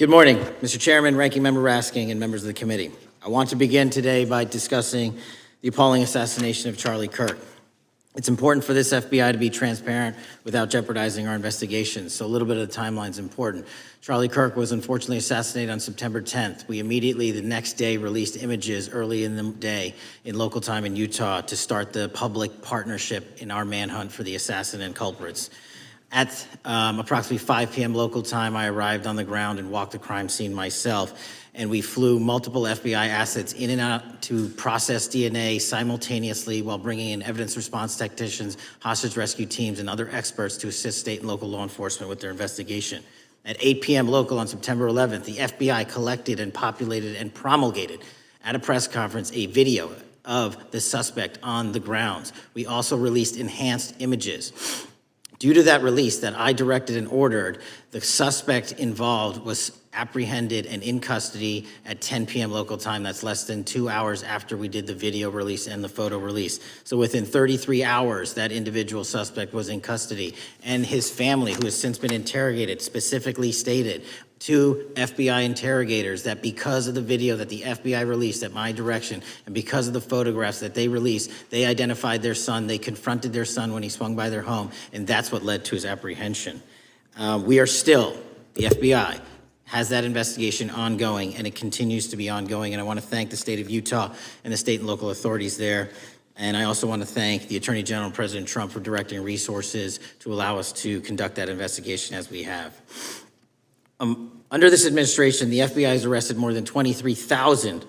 Good morning, Mr. Chairman, Ranking Member Raskin, and members of the committee. I want to begin today by discussing the appalling assassination of Charlie Kirk. It's important for this FBI to be transparent without jeopardizing our investigations, so a little bit of the timeline is important. Charlie Kirk was unfortunately assassinated on September 10th. We immediately, the next day, released images early in the day in local time in Utah to start the public partnership in our manhunt for the assassin and culprits. At approximately 5 p.m. local time, I arrived on the ground and walked the crime scene myself, and we flew multiple FBI assets in and out to process DNA simultaneously while bringing in evidence response technicians, hostage rescue teams, and other experts to assist state and local law enforcement with their investigation. At 8 p.m. local on September 11th, the FBI collected and populated and promulgated at a press conference a video of the suspect on the grounds. We also released enhanced images. Due to that release that I directed and ordered, the suspect involved was apprehended and in custody at 10 p.m. local time. That's less than 2 hours after we did the video release and the photo release. So within 33 hours, that individual suspect was in custody. And his family, who has since been interrogated, specifically stated to FBI interrogators that because of the video that the FBI released at my direction and because of the photographs that they released, they identified their son, they confronted their son when he swung by their home, and that's what led to his apprehension. We are still, the FBI has that investigation ongoing, and it continues to be ongoing, and I want to thank the state of Utah and the state and local authorities there. And I also want to thank the Attorney General and President Trump for directing resources to allow us to conduct that investigation as we have. Under this administration, the FBI has arrested more than 23,000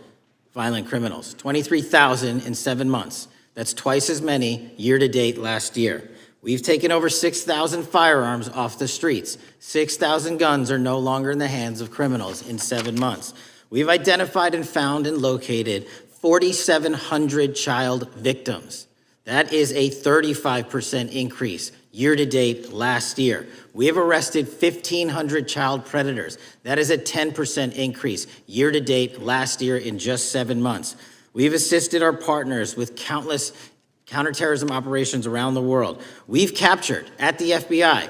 violent criminals. 23,000 in 7 months. That's twice as many year to date last year. We've taken over 6,000 firearms off the streets. 6,000 guns are no longer in the hands of criminals in 7 months. We've identified and found and located 4,700 child victims. That is a 35% increase year to date last year. We have arrested 1,500 child predators. That is a 10% increase year to date last year in just 7 months. We've assisted our partners with countless counterterrorism operations around the world. We've captured at the FBI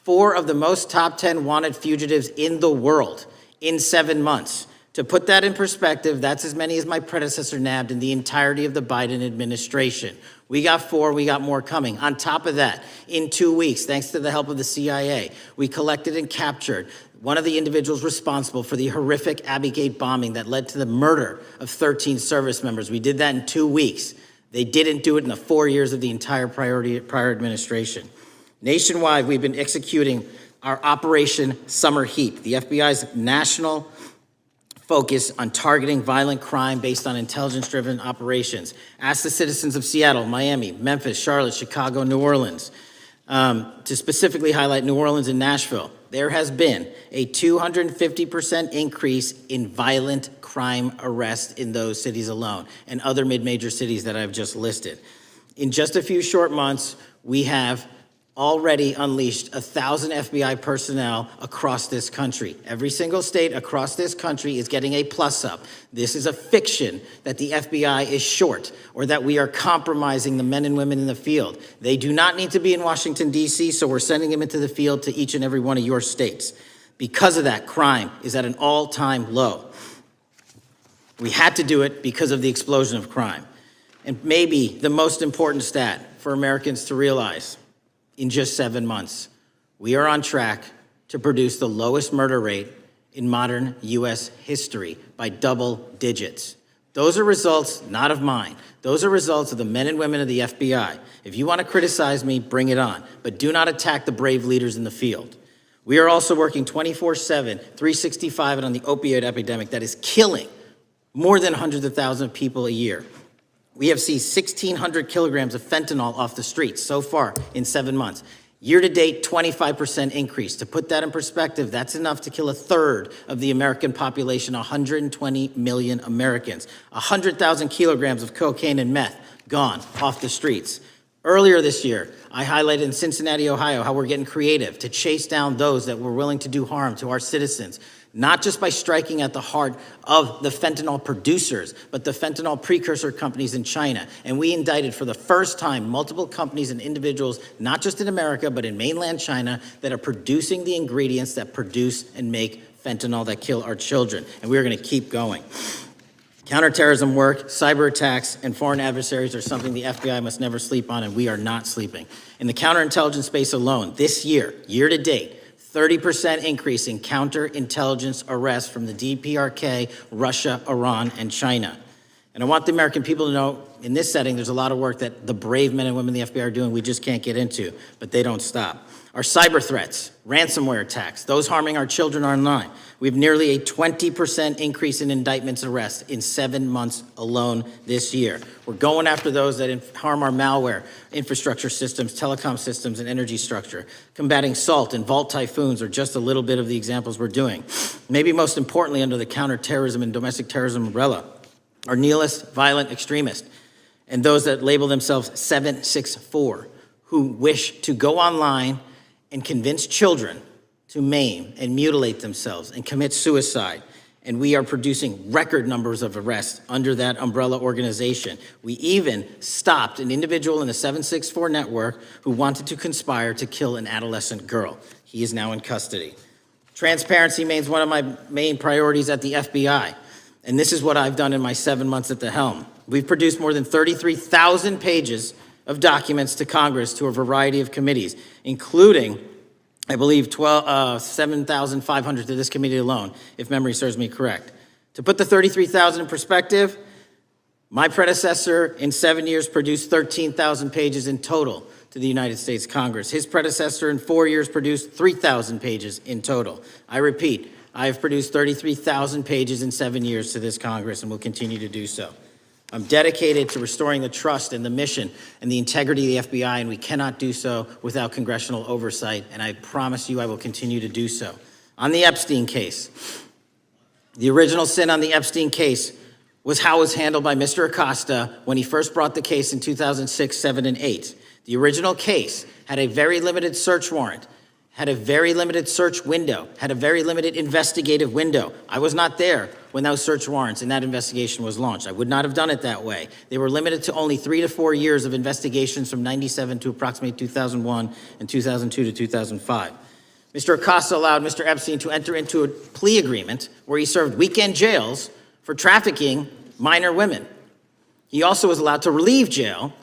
4 of the most top 10 wanted fugitives in the world in 7 months. To put that in perspective, that's as many as my predecessor nabbed in the entirety of the Biden administration. We got 4, we got more coming. On top of that, in 2 weeks, thanks to the help of the CIA, we collected and captured one of the individuals responsible for the horrific Abbey Gate bombing that led to the murder of 13 service members. We did that in 2 weeks. They didn't do it in the 4 years of the entire prior administration. Nationwide, we've been executing our Operation Summer Heat, the FBI's national focus on targeting violent crime based on intelligence-driven operations. Ask the citizens of Seattle, Miami, Memphis, Charlotte, Chicago, New Orleans. To specifically highlight New Orleans and Nashville, there has been a 250% increase in violent crime arrests in those cities alone and other mid-major cities that I've just listed. In just a few short months, we have already unleashed 1,000 FBI personnel across this country. Every single state across this country is getting a plus up. This is a fiction that the FBI is short or that we are compromising the men and women in the field. They do not need to be in Washington, D.C., so we're sending them into the field to each and every one of your states. Because of that, crime is at an all-time low. We had to do it because of the explosion of crime. And maybe the most important stat for Americans to realize: in just 7 months, we are on track to produce the lowest murder rate in modern U.S. history by double digits. Those are results not of mine. Those are results of the men and women of the FBI. If you want to criticize me, bring it on, but do not attack the brave leaders in the field. We are also working 24/7, 365 on the opioid epidemic that is killing more than hundreds of thousands of people a year. We have seized 1,600 kilograms of fentanyl off the streets so far in 7 months. Year to date, 25% increase. To put that in perspective, that's enough to kill a third of the American population, 120 million Americans. 100,000 kilograms of cocaine and meth gone off the streets. Earlier this year, I highlighted in Cincinnati, Ohio, how we're getting creative to chase down those that were willing to do harm to our citizens, not just by striking at the heart of the fentanyl producers, but the fentanyl precursor companies in China. And we indicted for the first time multiple companies and individuals, not just in America, but in mainland China, that are producing the ingredients that produce and make fentanyl that kill our children, and we are going to keep going. Counterterrorism work, cyber attacks, and foreign adversaries are something the FBI must never sleep on, and we are not sleeping. In the counterintelligence space alone, this year, year to date, 30% increase in counterintelligence arrests from the DPRK, Russia, Iran, and China. And I want the American people to know, in this setting, there's a lot of work that the brave men and women in the FBI are doing we just can't get into, but they don't stop. Our cyber threats, ransomware attacks, those harming our children online. We have nearly a 20% increase in indictments and arrests in 7 months alone this year. We're going after those that harm our malware, infrastructure systems, telecom systems, and energy structure. Combating SALT and Vault typhoons are just a little bit of the examples we're doing. Maybe most importantly, under the counterterrorism and domestic terrorism umbrella, are nihilist, violent extremists, and those that label themselves 764, who wish to go online and convince children to maim and mutilate themselves and commit suicide. And we are producing record numbers of arrests under that umbrella organization. We even stopped an individual in the 764 network who wanted to conspire to kill an adolescent girl. He is now in custody. Transparency remains one of my main priorities at the FBI. And this is what I've done in my 7 months at the helm. We've produced more than 33,000 pages of documents to Congress to a variety of committees, including, I believe, 7,500 to this committee alone, if memory serves me correct. To put the 33,000 in perspective, my predecessor in 7 years produced 13,000 pages in total to the United States Congress. His predecessor in 4 years produced 3,000 pages in total. I repeat, I have produced 33,000 pages in 7 years to this Congress and will continue to do so. I'm dedicated to restoring the trust and the mission and the integrity of the FBI, and we cannot do so without congressional oversight, and I promise you I will continue to do so. On the Epstein case, the original sin on the Epstein case was how it was handled by Mr. Acosta when he first brought the case in 2006, 7, and 8. The original case had a very limited search warrant, had a very limited search window, had a very limited investigative window. I was not there when those search warrants and that investigation was launched. I would not have done it that way. They were limited to only 3 to 4 years of investigations from 97 to approximately 2001 and 2002 to 2005. Mr. Acosta allowed Mr. Epstein to enter into a plea agreement where he served weekend jails for trafficking minor women. He also was allowed to relieve jail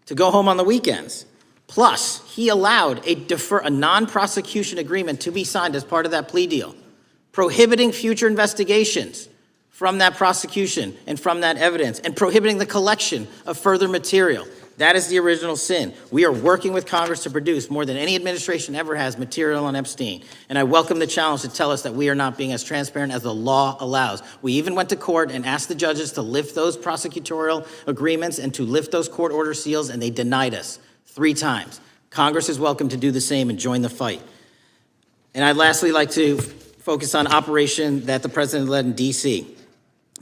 to go home on the weekends. Plus, he allowed a non-prosecution agreement to be signed as part of that plea deal, prohibiting future investigations from that prosecution and from that evidence, and prohibiting the collection of further material. That is the original sin. We are working with Congress to produce more than any administration ever has material on Epstein. And I welcome the challenge to tell us that we are not being as transparent as the law allows. We even went to court and asked the judges to lift those prosecutorial agreements and to lift those court order seals, and they denied us 3 times. Congress is welcome to do the same and join the fight. And I'd lastly like to focus on operation that the president led in D.C.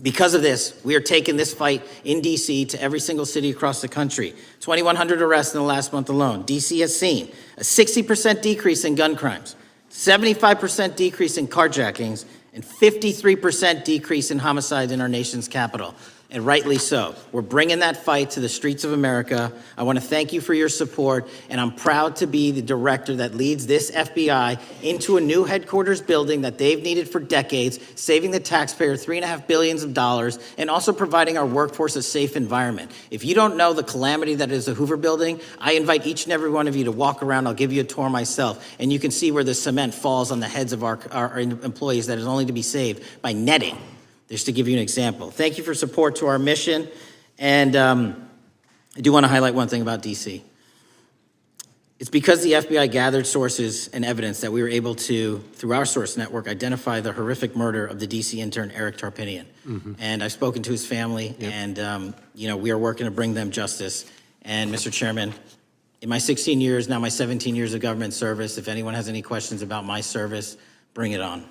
Because of this, we are taking this fight in D.C. to every single city across the country. 2,100 arrests in the last month alone. D.C. has seen a 60% decrease in gun crimes, 75% decrease in carjackings, and 53% decrease in homicides in our nation's capital. And rightly so. We're bringing that fight to the streets of America. I want to thank you for your support, and I'm proud to be the director that leads this FBI into a new headquarters building that they've needed for decades, saving the taxpayer $3.5 billion and also providing our workforce a safe environment. If you don't know the calamity that is the Hoover Building, I invite each and every one of you to walk around. I'll give you a tour myself, and you can see where the cement falls on the heads of our employees that is only to be saved by netting. Just to give you an example. Thank you for support to our mission. And I do want to highlight one thing about D.C. It's because the FBI gathered sources and evidence that we were able to, through our source network, identify the horrific murder of the D.C. intern, Eric Tarpinian. And I've spoken to his family, and we are working to bring them justice. And Mr. Chairman, in my 16 years, now my 17 years of government service, if anyone has any questions about my service, bring it on.